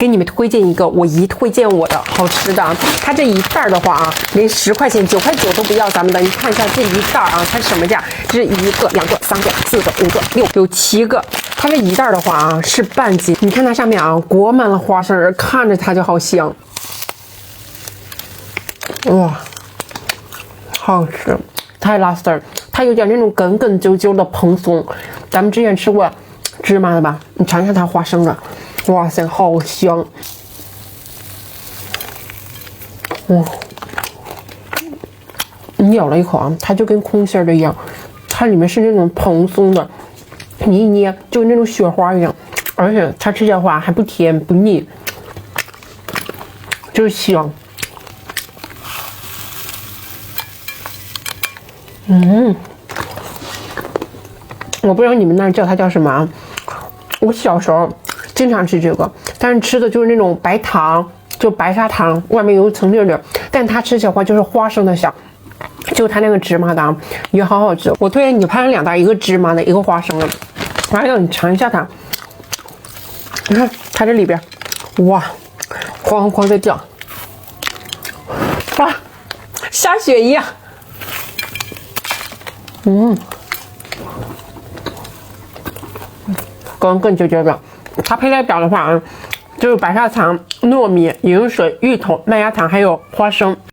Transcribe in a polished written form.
给你们推荐一个我姨推荐我的好吃的啊，它这一袋的话啊，连10块钱9.9块都不要咱们的。你看一下这一袋啊，它是什么价？这是1个、2个、3个、4个、5个、6有7个。它这一袋的话啊是半斤，你看它上面啊裹满了花生，看着它就好香。哇，好吃，太拉丝儿，它有点那种梗梗啾啾的蓬松。咱们之前吃过芝麻的吧？你尝尝它花生的。哇塞，好香！你咬了一口啊，它就跟空心的一样，它里面是那种蓬松的，你一捏就那种雪花一样，而且它吃起来的话还不甜不腻，就是香。我不知道你们那儿叫它叫什么啊？我小时候经常吃这个，但是吃的就是那种白糖，就白砂糖，外面有一层粒粒，但它吃起来的话就是花生的香，就它那个芝麻的也好好吃。我推荐你拍2袋，一个芝麻的，一个花生的，还有你尝一下它，你看它这里边，哇，哐哐的掉，哇，下雪一样，更啾啾的。它配料表的话啊，就是白砂糖、糯米、饮用水、芋头、麦芽糖还有花生。